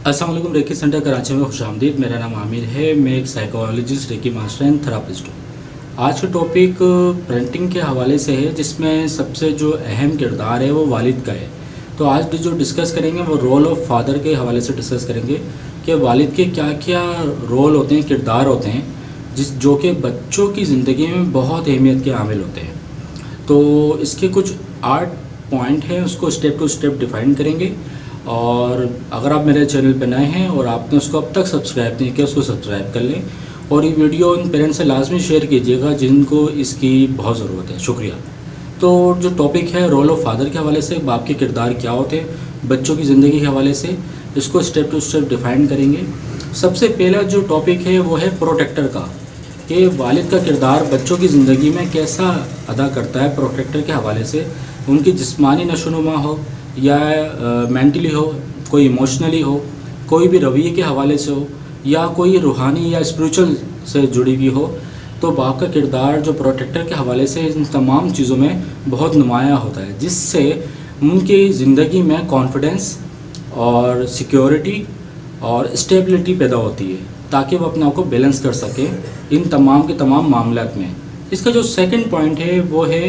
अस्सलाम वालेकुम। Recce centre Karachi में खुश आमदीद। मेरा नाम आमिर है। मैं एक psychologist, reiki master and therapist हूँ। आज का टॉपिक पेरेंटिंग के हवाले से है, जिसमें सबसे जो अहम किरदार है वो वालिद का है। तो आज जो डिस्कस करेंगे वो रोल ऑफ फादर के हवाले से डिस्कस करेंगे कि वालिद के क्या क्या रोल होते हैं, किरदार होते हैं, जो कि बच्चों की ज़िंदगी में बहुत अहमियत के हामिल होते हैं। तो इसके कुछ 8 पॉइंट हैं, उसको स्टेप टू स्टेप डिफाइन करेंगे। और अगर आप मेरे चैनल पर नए हैं और आपने उसको अब तक सब्सक्राइब नहीं किया, उसको सब्सक्राइब कर लें और ये वीडियो उन पेरेंट्स से लाजमी शेयर कीजिएगा जिनको इसकी बहुत ज़रूरत है। शुक्रिया। तो जो टॉपिक है रोल ऑफ फादर के हवाले से, बाप के किरदार क्या होते हैं बच्चों की ज़िंदगी के हवाले से, इसको स्टेप टू स्टेप डिफाइन करेंगे। सबसे पहला जो टॉपिक है वो है प्रोटेक्टर का, कि वालिद का किरदार बच्चों की ज़िंदगी में कैसा अदा करता है। प्रोटेक्टर के हवाले से उनकी जिस्मानी नशोनुमा हो या मेंटली हो, कोई इमोशनली हो, कोई भी रवैये के हवाले से हो, या कोई रूहानी या स्पिरिचुअल से जुड़ी हुई हो, तो बाप का किरदार जो प्रोटेक्टर के हवाले से इन तमाम चीज़ों में बहुत नुमायाँ होता है, जिससे उनकी ज़िंदगी में कॉन्फिडेंस और सिक्योरिटी और स्टेबिलिटी पैदा होती है, ताकि वो अपने आप को बैलेंस कर सके इन तमाम के तमाम मामलात में। इसका जो सेकंड पॉइंट है वो है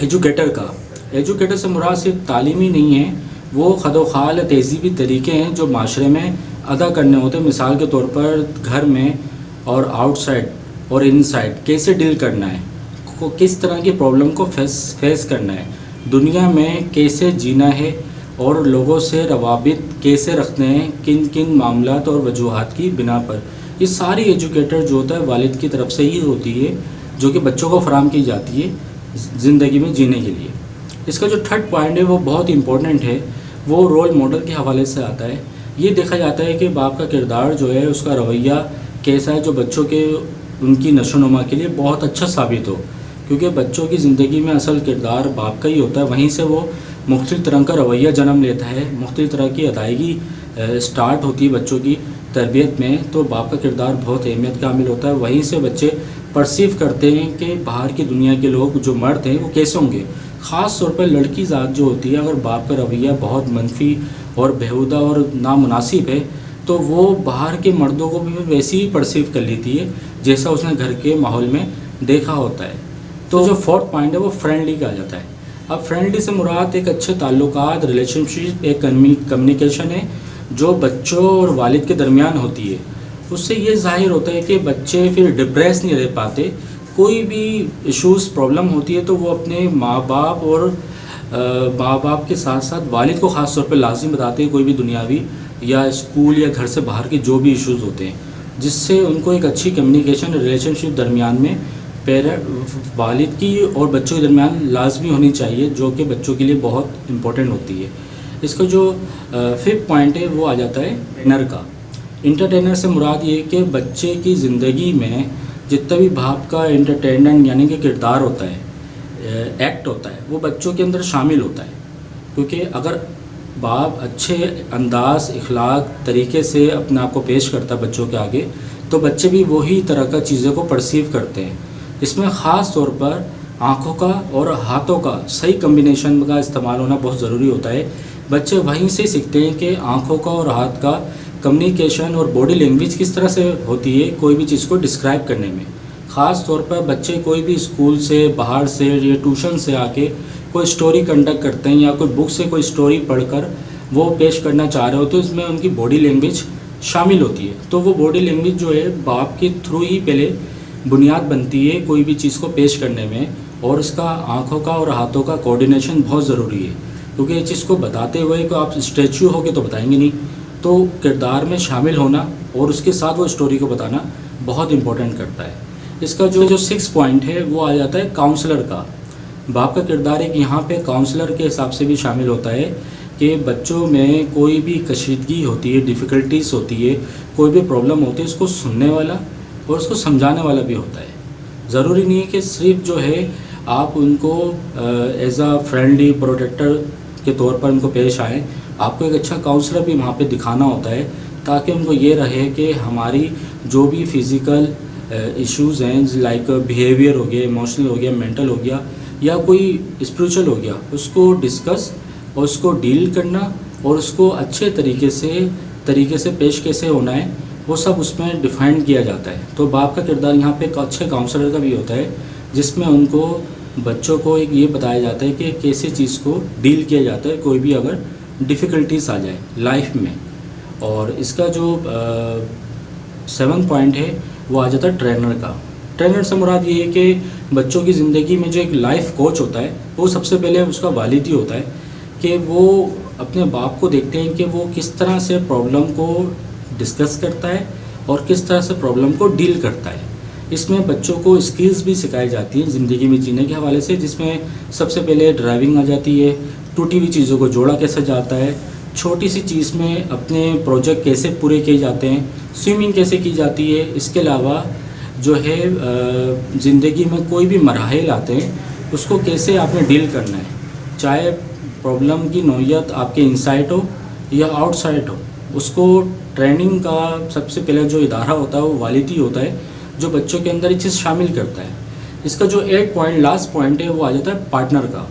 एजुकेटर का। एजुकेटर से मुराद सिर्फ तालीमी नहीं है, वो खदोखाल तहजीबी तरीके हैं जो माशरे में अदा करने होते हैं। मिसाल के तौर पर घर में और आउटसाइड और इनसाइड कैसे डील करना है, किस तरह की प्रॉब्लम को फेस करना है, दुनिया में कैसे जीना है और लोगों से रवाबित कैसे रखने हैं, किन किन मामलात और वजूहात की बिना पर। ये सारी एजुकेटर जो होता है वालिद की तरफ से ही होती है, जो कि बच्चों को फराहम की जाती है ज़िंदगी में जीने के लिए। इसका जो थर्ड पॉइंट है वो बहुत इंपॉर्टेंट है, वो रोल मॉडल के हवाले से आता है। ये देखा जाता है कि बाप का किरदार जो है, उसका रवैया कैसा है, जो बच्चों के उनकी नशोनुमा के लिए बहुत अच्छा साबित हो, क्योंकि बच्चों की ज़िंदगी में असल किरदार बाप का ही होता है। वहीं से वो मुख्तलिफ़ तरह का रवैया जन्म लेता है, मुख्तलिफ़ तरह की अदायगी स्टार्ट होती है बच्चों की तरबियत में। तो बाप का किरदार बहुत अहमियत का हामिल होता है। वहीं से बच्चे परसीव करते हैं कि बाहर की दुनिया के लोग जो मर्द हैं वो कैसे होंगे। ख़ास तौर पर लड़की ज़ात जो होती है, अगर बाप का रवैया बहुत मनफी और बेहुदा और नामुनासिब है, तो वो बाहर के मर्दों को भी वैसे ही परसीव कर लेती है जैसा उसने घर के माहौल में देखा होता है। तो जो फोर्थ पॉइंट है वो फ्रेंडली का आ जाता है। अब फ्रेंडली से मुराद एक अच्छे ताल्लुकात, रिलेशनशिप, एक कम्युनिकेशन है जो बच्चों और वालिद के दरमियान होती है। उससे ये ज़ाहिर होता है कि बच्चे फिर डिप्रेस नहीं रह पाते। कोई भी इश्यूज़, प्रॉब्लम होती है तो वो अपने माँ बाप के साथ साथ वालिद को ख़ास तौर पर लाजिम बताते हैं, कोई भी दुनियावी या स्कूल या घर से बाहर के जो भी इश्यूज़ होते हैं, जिससे उनको एक अच्छी कम्युनिकेशन, रिलेशनशिप दरमियान में वालिद की और बच्चों के दरमियान लाजमी होनी चाहिए, जो कि बच्चों के लिए बहुत इम्पोर्टेंट होती है। इसका जो फिफ्थ पॉइंट है वो आ जाता है एंटरटेनर का। इंटरटेनर से मुराद ये कि बच्चे की ज़िंदगी में जितना भी बाप का एंटरटेनमेंट यानी कि किरदार होता है, एक्ट होता है, वो बच्चों के अंदर शामिल होता है। क्योंकि अगर बाप अच्छे अंदाज, इखलाक तरीके से अपने आप को पेश करता है बच्चों के आगे, तो बच्चे भी वही तरह का चीज़ों को परसीव करते हैं। इसमें ख़ास तौर पर आँखों का और हाथों का सही कम्बिनेशन का इस्तेमाल होना बहुत ज़रूरी होता है। बच्चे वहीं से सीखते हैं कि आँखों का और हाथ का कम्युनिकेशन और बॉडी लैंग्वेज किस तरह से होती है कोई भी चीज़ को डिस्क्राइब करने में। ख़ास तौर पर बच्चे कोई भी स्कूल से, बाहर से या ट्यूशन से आके कोई स्टोरी कंडक्ट करते हैं या कोई बुक से कोई स्टोरी पढ़कर वो पेश करना चाह रहे हो, तो इसमें उनकी बॉडी लैंग्वेज शामिल होती है। तो वो बॉडी लैंग्वेज जो है बाप के थ्रू ही पहले बुनियाद बनती है कोई भी चीज़ को पेश करने में, और उसका आँखों का और हाथों का कोऑर्डिनेशन बहुत ज़रूरी है। क्योंकि ये चीज़ को बताते हुए को आप स्टैच्यू हो के तो बताएंगे नहीं, तो किरदार में शामिल होना और उसके साथ वो स्टोरी को बताना बहुत इम्पोर्टेंट करता है। इसका जो 6 पॉइंट है वो आ जाता है काउंसलर का। बाप का किरदार एक यहाँ पे काउंसलर के हिसाब से भी शामिल होता है कि बच्चों में कोई भी कशीदगी होती है, डिफ़िकल्टीज़ होती है, कोई भी प्रॉब्लम होती है, उसको सुनने वाला और उसको समझाने वाला भी होता है। ज़रूरी नहीं है कि सिर्फ जो है आप उनको एज अ फ्रेंडली प्रोटेक्टर के तौर पर उनको पेश आएँ। आपको एक अच्छा काउंसलर भी वहाँ पे दिखाना होता है, ताकि उनको ये रहे कि हमारी जो भी फ़िज़िकल इश्यूज़ हैं, लाइक बिहेवियर हो गया, इमोशनल हो गया, मेंटल हो गया या कोई स्पिरिचुअल हो गया, उसको डिस्कस और उसको डील करना اور اس کو اچھے طریقے سے پیش کیسے ہونا ہے وہ سب اس میں ڈیفائن کیا جاتا ہے. تو باپ کا کردار یہاں پہ ایک اچھے کاؤنسلر کا بھی ہوتا ہے جس میں ان کو بچوں کو ایک یہ بتایا جاتا ہے کہ کیسے چیز کو ڈیل کیا جاتا ہے کوئی بھی اگر ڈیفیکلٹیز آ جائے لائف میں. اور اس کا جو 7 پوائنٹ ہے وہ آ جاتا ہے ٹرینر کا. ٹرینر سے مراد یہ ہے کہ بچوں کی زندگی میں جو ایک لائف کوچ ہوتا ہے وہ سب سے پہلے اس کا والد ہی ہوتا ہے کہ وہ اپنے باپ کو دیکھتے ہیں کہ وہ کس طرح سے پرابلم کو ڈسکس کرتا ہے اور کس طرح سے پرابلم کو ڈیل کرتا ہے. اس میں بچوں کو اسکلز بھی سکھائی جاتی ہیں زندگی میں جینے کے حوالے سے، جس میں سب سے پہلے ڈرائیونگ آ جاتی ہے، ٹوٹی ہوئی چیزوں کو جوڑا کیسے جاتا ہے، چھوٹی سی چیز میں اپنے پروجیکٹ کیسے پورے کیے جاتے ہیں، سوئمنگ کیسے کی جاتی ہے. اس کے علاوہ جو ہے زندگی میں کوئی بھی مراحل آتے ہیں اس کو کیسے آپ نے ڈیل کرنا ہے، چاہے پرابلم کی نوعیت آپ کے انسائڈ ہو یا آؤٹ سائڈ ہو. اس کو ٹریننگ کا سب سے پہلے جو ادارہ ہوتا ہے وہ والد ہی ہوتا ہے جو بچوں کے اندر یہ چیز شامل کرتا ہے. اس کا جو 8 پوائنٹ لاسٹ پوائنٹ ہے وہ آ جاتا ہے پارٹنر کا.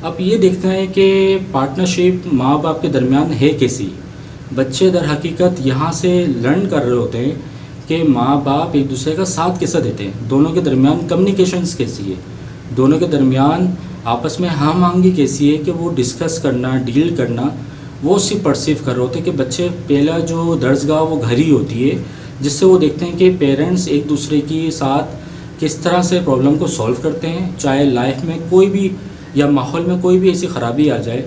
اب یہ دیکھتے ہیں کہ پارٹنرشپ ماں باپ کے درمیان ہے کیسی. بچے در حقیقت یہاں سے لرن کر رہے ہوتے ہیں کہ ماں باپ ایک دوسرے کا ساتھ کیسا دیتے ہیں، دونوں کے درمیان کمیونیکیشنز کیسی ہے، دونوں کے درمیان آپس میں ہم آہنگی کیسی ہے کہ وہ ڈسکس کرنا ڈیل کرنا وہ سی پرسیو کر رہے ہوتے ہیں. کہ بچے پہلا جو درسگاہ وہ گھر ہی ہوتی ہے جس سے وہ دیکھتے ہیں کہ پیرنٹس ایک دوسرے کے ساتھ کس طرح سے پرابلم کو سولو کرتے ہیں، چاہے لائف میں کوئی بھی یا ماحول میں کوئی بھی ایسی خرابی آ جائے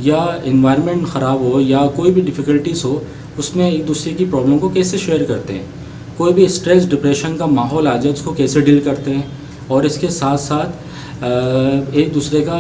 یا انوائرمنٹ خراب ہو یا کوئی بھی ڈیفیکلٹیز ہو اس میں ایک دوسرے کی پرابلم کو کیسے شیئر کرتے ہیں. کوئی بھی اسٹریس ڈپریشن کا ماحول آ جائے اس کو کیسے ڈیل کرتے ہیں. اور اس کے ساتھ ساتھ ایک دوسرے کا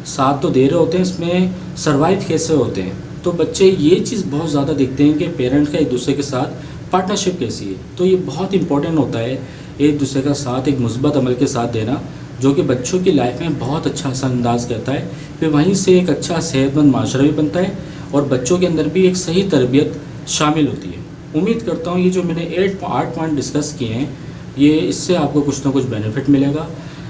ساتھ تو دے رہے ہوتے ہیں، اس میں سروائیو کیسے ہوتے ہیں. تو بچے یہ چیز بہت زیادہ دیکھتے ہیں کہ پیرنٹ کا ایک دوسرے کے ساتھ پارٹنرشپ کیسی ہے. تو یہ بہت امپورٹنٹ ہوتا ہے ایک دوسرے کا ساتھ ایک مثبت عمل کے ساتھ دینا، جو کہ بچوں کی لائف میں بہت اچھا اثر انداز کرتا ہے. پھر وہیں سے ایک اچھا صحت مند معاشرہ بھی بنتا ہے اور بچوں کے اندر بھی ایک صحیح تربیت شامل ہوتی ہے. امید کرتا ہوں یہ جو میں نے 8 پوائنٹ ڈسکس کیے ہیں یہ اس سے آپ کو کچھ نہ کچھ بینیفٹ ملے گا.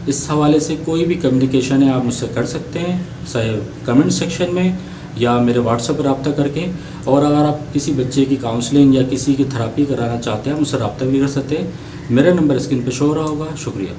اس حوالے سے کوئی بھی کمیونیکیشن ہے آپ مجھ سے کر سکتے ہیں چاہے کمنٹ سیکشن میں یا میرے واٹس ایپ پر رابطہ کر کے. اور اگر آپ کسی بچے کی کاؤنسلنگ یا کسی کی تھراپی کرانا چاہتے ہیں مجھ سے رابطہ بھی کر سکتے ہیں. میرا نمبر اسکرین پہ شو ہو رہا ہوگا. شکریہ.